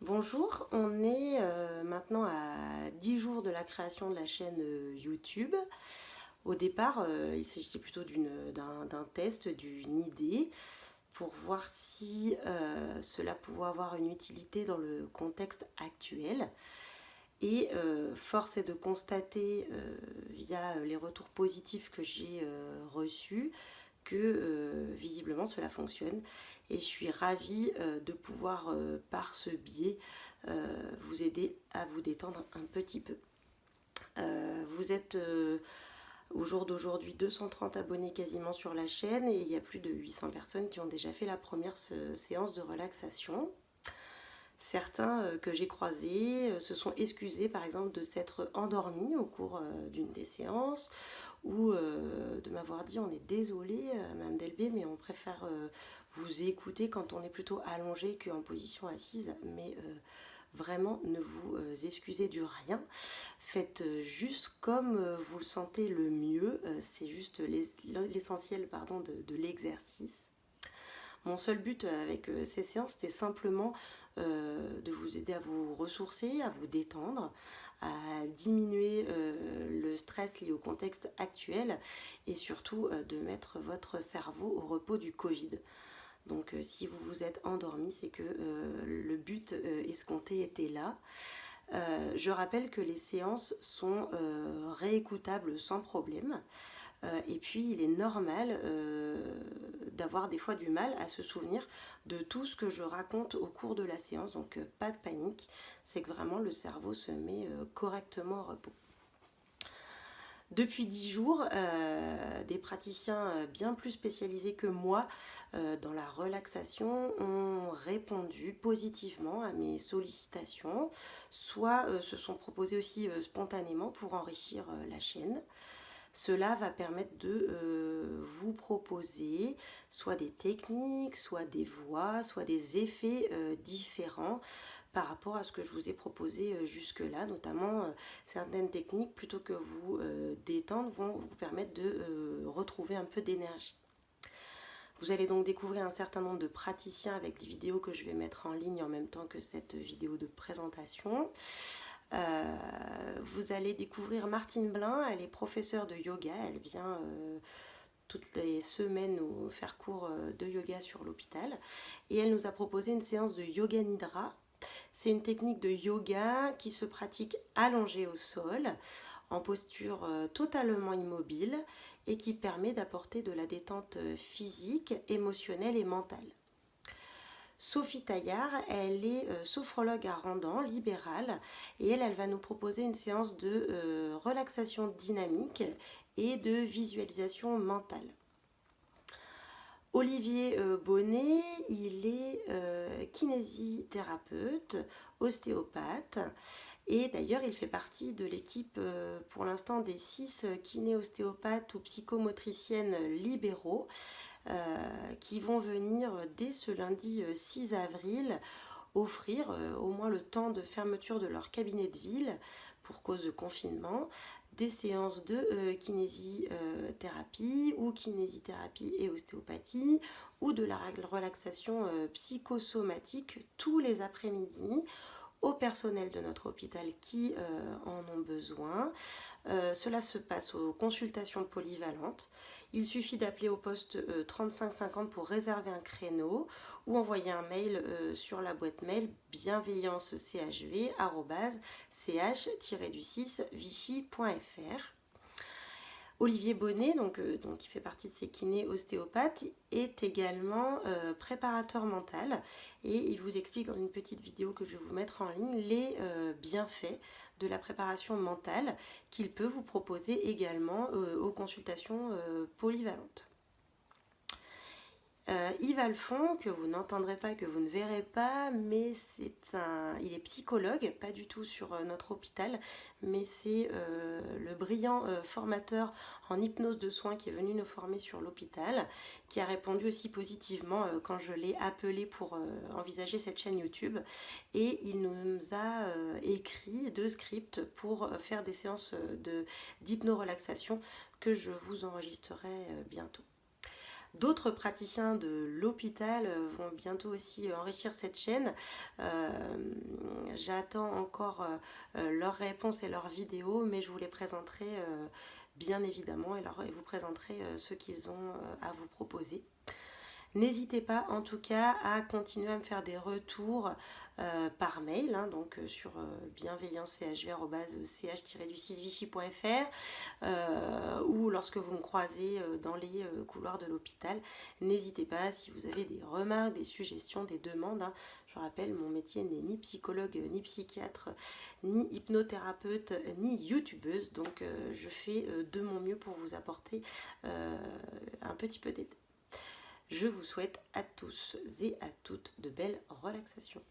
Bonjour, on est maintenant à 10 jours de la création de la chaîne YouTube. Au départ, il s'agissait plutôt d'un test, d'une idée pour voir si cela pouvait avoir une utilité dans le contexte actuel. Et force est de constater via les retours positifs que j'ai reçus que visiblement cela fonctionne et je suis ravie de pouvoir par ce biais vous aider à vous détendre un petit peu. Vous êtes au jour d'aujourd'hui 230 abonnés quasiment sur la chaîne et il y a plus de 800 personnes qui ont déjà fait la première séance de relaxation. Certains que j'ai croisés se sont excusés par exemple de s'être endormis au cours d'une des séances ou de m'avoir dit on est désolé Madame Delbé mais on préfère vous écouter quand on est plutôt allongé qu'en position assise, mais vraiment ne vous excusez du rien, faites juste comme vous le sentez le mieux, c'est juste l'essentiel de l'exercice. Mon seul but avec ces séances, c'était simplement de vous aider à vous ressourcer, à vous détendre, à diminuer le stress lié au contexte actuel et surtout de mettre votre cerveau au repos du Covid. Donc si vous vous êtes endormi, c'est que le but escompté était là. Je rappelle que les séances sont réécoutables sans problème. Et puis il est normal d'avoir des fois du mal à se souvenir de tout ce que je raconte au cours de la séance, donc pas de panique, c'est que vraiment le cerveau se met correctement au repos. Depuis 10 jours, des praticiens bien plus spécialisés que moi dans la relaxation ont répondu positivement à mes sollicitations, soit se sont proposés aussi spontanément pour enrichir la chaîne. Cela va permettre de vous proposer soit des techniques, soit des voix, soit des effets différents par rapport à ce que je vous ai proposé jusque-là, notamment certaines techniques, plutôt que vous détendre, vont vous permettre de retrouver un peu d'énergie. Vous allez donc découvrir un certain nombre de praticiens avec les vidéos que je vais mettre en ligne en même temps que cette vidéo de présentation. Vous allez découvrir Martine Blin, elle est professeure de yoga, elle vient toutes les semaines nous faire cours de yoga sur l'hôpital et elle nous a proposé une séance de yoga nidra. C'est une technique de yoga qui se pratique allongée au sol en posture totalement immobile et qui permet d'apporter de la détente physique, émotionnelle et mentale. Sophie Taillard, elle est sophrologue à Randan, libérale, et elle va nous proposer une séance de relaxation dynamique et de visualisation mentale. Olivier Bonnet, il est kinésithérapeute, ostéopathe, et d'ailleurs il fait partie de l'équipe pour l'instant des 6 kiné-ostéopathes ou psychomotriciennes libéraux qui vont venir dès ce lundi 6 avril offrir au moins le temps de fermeture de leur cabinet de ville pour cause de confinement des séances de kinésithérapie ou kinésithérapie et ostéopathie ou de la relaxation psychosomatique tous les après-midi au personnel de notre hôpital qui en ont besoin. Cela se passe aux consultations polyvalentes. Il suffit d'appeler au poste 3550 pour réserver un créneau ou envoyer un mail sur la boîte mail bienveillanceCHV@ch-vichy.fr. Olivier Bonnet, qui fait partie de ces kinés ostéopathes, est également préparateur mental et il vous explique dans une petite vidéo que je vais vous mettre en ligne les bienfaits de la préparation mentale qu'il peut vous proposer également aux consultations polyvalentes. Yves Alphon, que vous n'entendrez pas, que vous ne verrez pas, mais il est psychologue, pas du tout sur notre hôpital, mais c'est le brillant formateur en hypnose de soins qui est venu nous former sur l'hôpital, qui a répondu aussi positivement quand je l'ai appelé pour envisager cette chaîne YouTube, et il nous a écrit 2 scripts pour faire des séances d'hypno-relaxation que je vous enregistrerai bientôt. D'autres praticiens de l'hôpital vont bientôt aussi enrichir cette chaîne. J'attends encore leurs réponses et leurs vidéos, mais je vous les présenterai bien évidemment et vous présenterai ce qu'ils ont à vous proposer. N'hésitez pas en tout cas à continuer à me faire des retours par mail, hein, donc sur bienveillanchv@ch-vichy.fr ou lorsque vous me croisez dans les couloirs de l'hôpital. N'hésitez pas si vous avez des remarques, des suggestions, des demandes. Hein. Je rappelle, mon métier n'est ni psychologue, ni psychiatre, ni hypnothérapeute, ni youtubeuse, donc je fais de mon mieux pour vous apporter un petit peu d'aide. Je vous souhaite à tous et à toutes de belles relaxations.